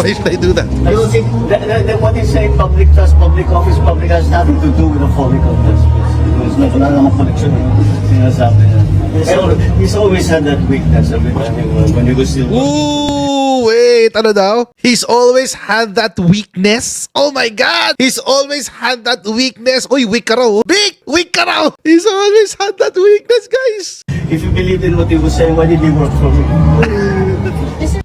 Why should I do that? I don't think that what is saying public trust, public office, public has nothing to do with the follicle test. Because wala namang connection sinasabi niya. He's always had that weakness every time when he was still... Ooh, wait, ano daw? He's always had that weakness. Oh my God! He's always had that weakness. Uy, weak ka raw. Big! Weak ka raw! He's always had that weakness, guys. If you believed in what he was saying, why did he work for me?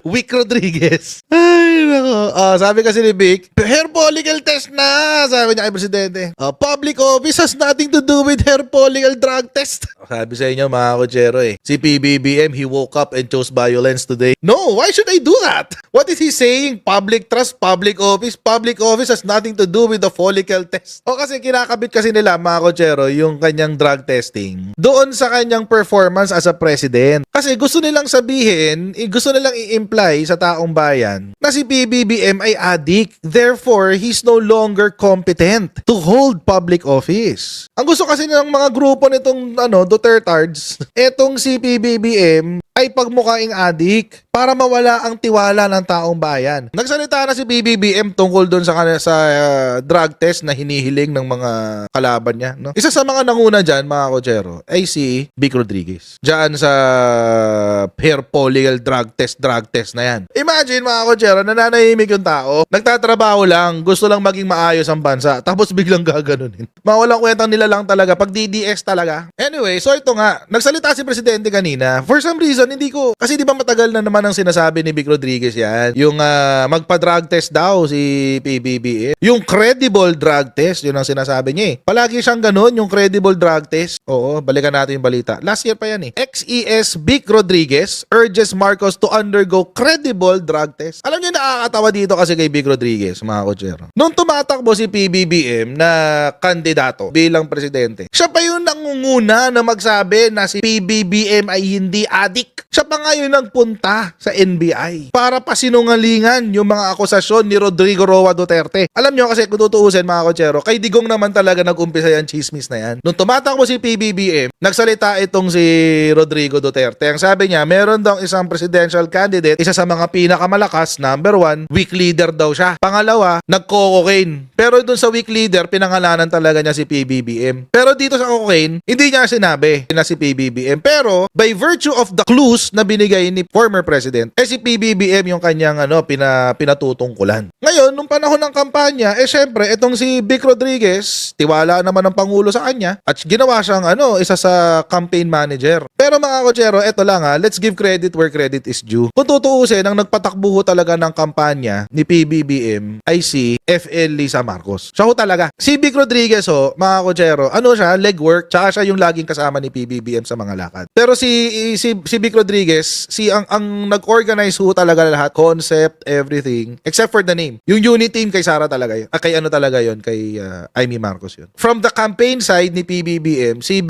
Vic Rodriguez. Ay, nako. Sabi kasi ni Vic, hair follicle test na, sabi niya kay Presidente. Public office has nothing to do with hair follicle drug test. Sabi sa inyo, mga kutsero si PBBM, he woke up and chose violence today. No, why should I do that? What is he saying? Public trust, public office has nothing to do with the follicle test. O kasi kinakabit kasi nila, mga kutsero, yung kanyang drug testing doon sa kanyang performance as a president. Kasi gusto nilang sabihin, gusto nilang i-imply sa taong bayan na si PBBM ay addict. Therefore, he's no longer competent to hold public office. Ang gusto kasi ng mga grupo nitong Dutertards, etong si PBBM ay pagmukaing addict para mawala ang tiwala ng taong bayan. Nagsalita na si PBBM tungkol doon sa drug test na hinihiling ng mga kalaban niya. No? Isa sa mga nanguna dyan, mga kotsero, ay si Vic Rodriguez. Diyan sa hair follicle drug test na yan. Imagine, mga kotsero, nananahimik yung tao, nagtatrabaho lang, gusto lang maging maayos ang bansa, tapos biglang gaganunin. Mawalang kwentang nila lang talaga, pag DDS talaga. Anyway, so ito nga, nagsalita si Presidente kanina. For some reason, hindi ko, kasi di ba matagal na naman ang sinasabi ni Vic Rodriguez yan, yung magpa-drug test daw si PBBM. Yung credible drug test, yun ang sinasabi niya Palagi siyang ganun, yung credible drug test. Oo, balikan natin yung balita. Last year pa yan XES Vic Rodriguez urges Marcos to undergo credible drug test. Alam niyo, nakakatawa dito kasi kay Vic Rodriguez, mga kotsero. Nung tumatakbo si PBBM na kandidato bilang presidente, siya pa yung nangunguna na magsabi na si PBBM ay hindi addict. Siya pa nga yung nagpunta sa NBI para pasinungalingan yung mga akusasyon ni Rodrigo Roa Duterte. Alam nyo kasi kung tutuusin, mga kotsero, kay Digong naman talaga nag-umpisa yan, chismis na yan. Nung tumatakbo si PBBM, nagsalita itong si Rodrigo Duterte. Ang sabi niya, meron daw isang presidential candidate, isa sa mga pinakamalakas, number 1, weak leader daw siya. Pangalawa, nagko-cocaine. Pero dun sa weak leader, pinangalanan talaga niya si PBBM. Pero dito sa cocaine, hindi niya sinabi na si PBBM. Pero by virtue of the clues na binigay ni former president, si PBBM yung kanyang pinatutungkulan. Ngayon, nung panahon ng kampanya, syempre, itong si Vic Rodriguez, tiwala naman ng Pangulo sa kanya, at ginawa siyang isa sa campaign manager. Pero mga kotsero, eto lang let's give credit where credit is due. Kung tutuusin, ang nagpatakbo talaga ng kampanya ni PBBM ay si FL Lisa Marcos. Siya talaga. Si Vic Rodriguez mga kotsero, siya, legwork, tsaka siya yung laging kasama ni PBBM sa mga lakad. Pero si Vic Rodriguez, ang nag-organize talaga lahat, concept, everything, except for the name. Yung unit team kay Sara talaga yun. Kay kay Amy Marcos yun. From the campaign side ni PBBM, si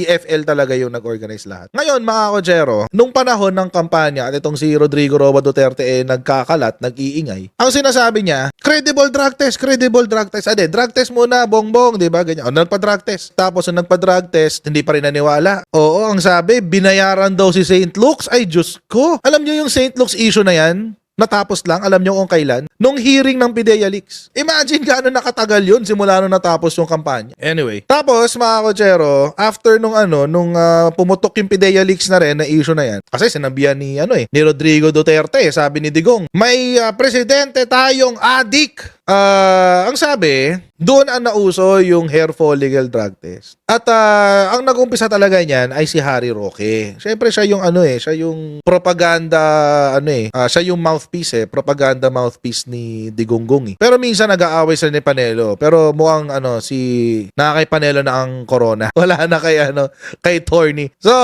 FL talaga yung nag-organize lahat. Ngayon, mga kotsero, nung panahon ng kampanya at itong si Rodrigo Roa Duterte nagkakalat, nag-iingay, ang sinasabi niya, credible drug test. Drug test muna, bongbong, di ba? Ganyan. Nagpa-drug test. Tapos, nung nagpa-drug test, hindi pa rin naniwala. Oo, ang sabi, binayaran daw si St. Luke's. Ay, Diyos ko. Alam niyo yung St. Luke's issue na yan? Natapos lang, alam nyo kung kailan? Nung hearing ng PIDEA Leaks. Imagine gaano nakatagal yun simula nung natapos yung kampanya. Anyway, tapos mga kotsero, after nung pumutok yung PIDEA Leaks na rin na issue na yan. Kasi sinabihan ni Rodrigo Duterte, sabi ni Digong, may presidente tayong addict. Ang sabi, doon ang nauso yung hair follicle drug test. At ang nag-umpisa talaga niyan ay si Harry Roque. Syempre siya yung siya yung propaganda siya yung mouthpiece propaganda mouthpiece ni Digonggong Pero minsan nag-aaway sila ni Panelo. Pero mukhang nakakay Panelo na ang corona. Wala na kay Torny. So,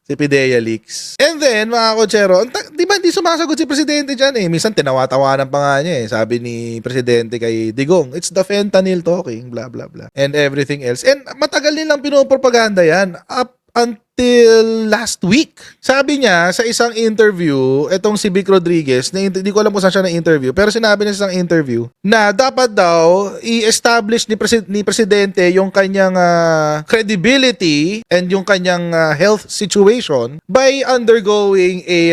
si PIDEA Leaks. And then, mga kotsero, di ba hindi sumasagot si Presidente dyan Minsan tinawa-tawanan pa nga niya Sabi ni Presidente kay Digong, it's the fentanyl talking, blah blah blah, and everything else. And matagal nilang pinopropaganda yan up until until last week. Sabi niya sa isang interview, etong si Vic Rodriguez, na hindi ko alam kung saan siya na-interview, pero sinabi niya sa isang interview na dapat daw i-establish ni Presidente yung kanyang credibility and yung kanyang health situation by undergoing a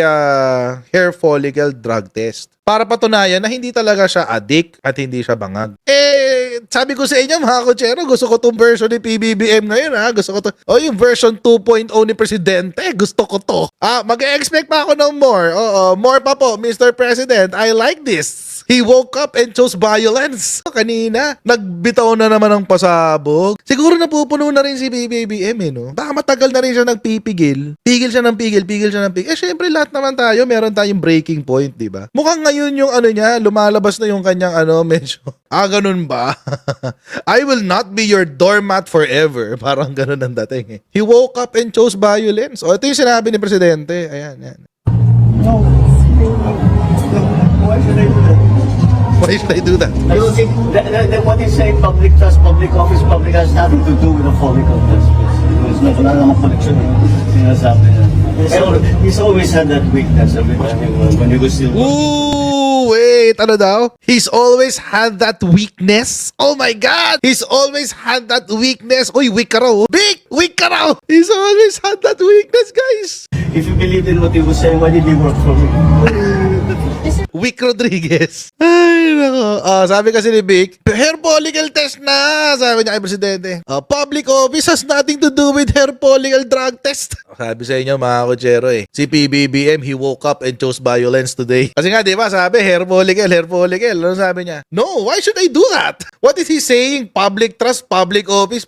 hair follicle drug test. Para patunayan na hindi talaga siya addict at hindi siya bangag. Sabi ko sa inyo mga kutsero, gusto ko tong version ni PBBM ngayon ha. Gusto ko to. Yung version 2.0 ni Presidente, gusto ko to. Mag-expect pa ako ng more. More pa po, Mr. President. I like this. He woke up and chose violence. Kanina, nagbitaw na naman ng pasabog. Siguro napupuno na rin si PBBM no? Baka matagal na rin siya nagpipigil. Pigil siya ng pigil. Syempre lahat naman tayo, meron tayong breaking point, di ba? Mukhang ngayon yung niya, lumalabas na yung kanyang medyo, ganun ba? I will not be your doormat forever. Parang ganun ang dating He woke up and chose violence. Ito yung sinabi ni Presidente. Ayan. No. Why should I do that? Why should I do that? I don't think that what is saying public trust, public office, public has nothing to do with the follicle test. Because wala namang connection sinasabi niya. Pero he's always had that weakness every time when he was still... Ooh, wait, ano daw? He's always had that weakness? Oh my God! He's always had that weakness. Uy, weak ka raw. Big! Weak ka raw! He's always had that weakness, guys! If you believed in what he was saying, why did he work for me? Vic Rodriguez. Ay, nako. Sabi kasi ni Vic, hair follicle test na, sabi niya kay Presidente. Public office has nothing to do with hair follicle drug test. Sabi sa inyo mga kutsero si PBBM, he woke up and chose violence today. Kasi nga, di ba, sabi, hair follicle. Ano sabi niya? No, why should I do that? What is he saying? Public trust, public office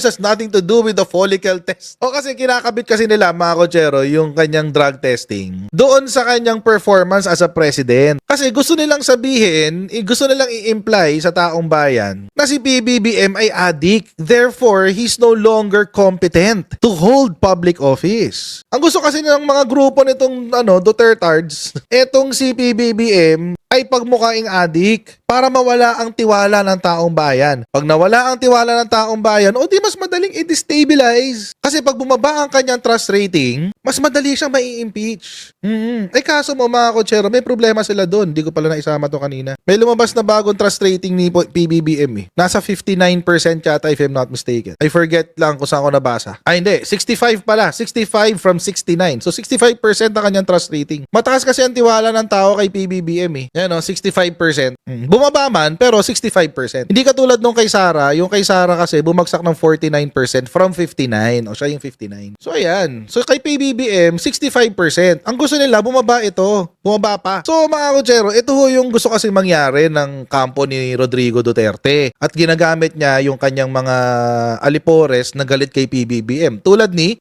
has nothing to do with the follicle test. Kasi kinakabit kasi nila mga kutsero yung kanyang drug testing doon sa kanyang performance as a president. Kasi gusto nilang sabihin, gusto nilang i-imply sa taong bayan na si PBBM ay addict. Therefore, he's no longer competent to hold public office. Ang gusto kasi ng mga grupo nitong Dutertards, etong si PBBM ay pagmukaing addict para mawala ang tiwala ng taong bayan. Pag nawala ang tiwala ng taong bayan, di mas madaling i-destabilize. Kasi pag bumaba ang kanyang trust rating, mas madali siyang mai-impeach. Kaso mo mga kutsero, may problema sila doon. Hindi ko pala naisama to kanina. May lumabas na bagong trust rating ni PBBM Nasa 59% yata if I'm not mistaken. I forget lang kung saan ko nabasa. Hindi. 65 pala. 65 from 69. So 65% ang kanyang trust rating. Mataas kasi ang tiwala ng tao kay PBBM 65%. Bumaba man, pero 65%. Hindi katulad nung kay Sara. Yung kay Sara kasi bumagsak ng 49% from 59. Siya yung 59. So ayan. So kay PBBM, 65%. Ang gusto nila, bumaba ito. Bumaba pa. So mga kutsero, ito yung gusto kasi mangyari ng kampo ni Rodrigo Duterte. At ginagamit niya yung kanyang mga alipores na galit kay PBBM. Tulad ni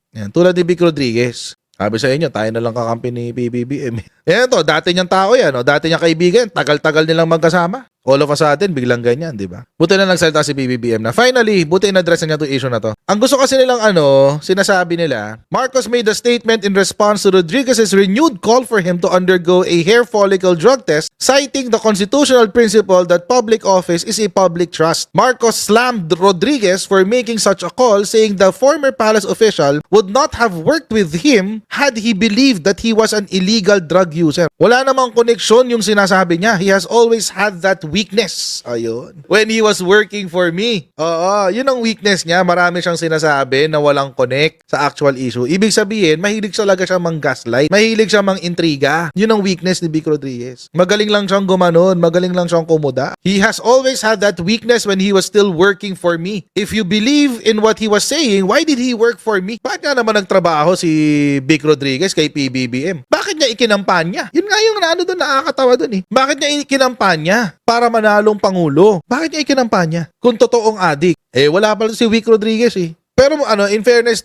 Vic Rodriguez. Sabi sa inyo, tayo na lang kakampi ni PBBM. Yan to, dati niyang tao yan. Dati niyang kaibigan. Tagal-tagal nilang magkasama. All of a sudden, biglang ganyan, di ba? Buti na nagsalita si PBBM na finally, buti na-address niya itong issue na to. Ang gusto kasi nilang sinasabi nila, Marcos made a statement in response to Rodriguez's renewed call for him to undergo a hair follicle drug test, citing the constitutional principle that public office is a public trust. Marcos slammed Rodriguez for making such a call, saying the former palace official would not have worked with him had he believed that he was an illegal drug user. Wala namang koneksyon yung sinasabi niya. He has always had that weakness. Ayun. When he was working for me. Yun ang weakness niya. Marami siyang sinasabi na walang connect sa actual issue. Ibig sabihin, mahilig talaga siya mang-gaslight. Mahilig siya mang-intriga. Yun ang weakness ni Vic Rodriguez. Magaling lang siyang gumanon. Magaling lang siyang kumuda. He has always had that weakness when he was still working for me. If you believe in what he was saying, why did he work for me? Bakit nga naman nagtrabaho si Vic Rodriguez kay PBBM? Bakit niya ikinampanya? Yun nga yung doon, nakakatawa doon Bakit niya ikinampanya? Para manalong pangulo. Bakit niya ikinampanya? Kung totoong adik. Wala pa si Vic Rodriguez Pero in fairness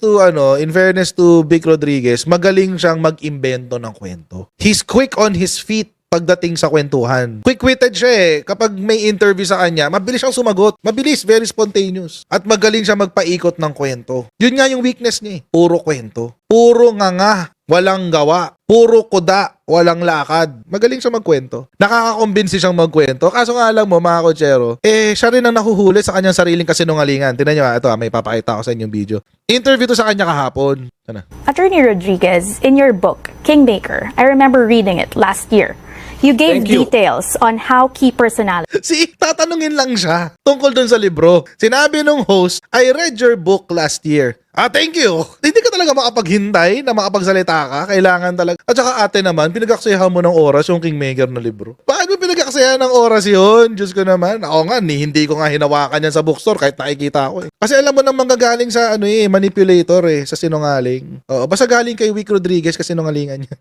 to Vic Rodriguez, magaling siyang mag-imbento ng kwento. He's quick on his feet pagdating sa kwentuhan. Quick-witted siya Kapag may interview sa kanya, mabilis siyang sumagot. Mabilis, very spontaneous. At magaling siya magpaikot ng kwento. Yun nga yung weakness niya Puro kwento. Puro nganga. Walang gawa. Puro kuda. Walang lakad. Magaling siya magkwento. Nakakakumbinsi siyang magkwento. Kaso nga lang mo, mga kutsero, siya rin ang nahuhuli sa kanyang sariling kasinungalingan. Tingnan nyo, ito may papakita ko sa inyong video. Interview to sa kanya kahapon. Ano? Attorney Rodriguez, in your book, Kingmaker, I remember reading it last year. You gave Thank you. details on how key personalities Tatanungin lang siya tungkol dun sa libro. Sinabi nung host, I read your book last year. Thank you. Hindi ka talaga makapaghintay na makapagsalita ka. Kailangan talaga. At saka ate naman, pinagkaksayahan mo ng oras yung Kingmaker na libro. Bakit mo pinagkaksayahan ng oras yun? Diyos ko naman. Ako nga, hindi ko nga hinawakan yan sa bookstore kahit nakikita ko eh. Kasi alam mo nang manggagaling sa manipulator sa sinungaling. Basta galing kay Vic Rodriguez kasi sinungalingan niya.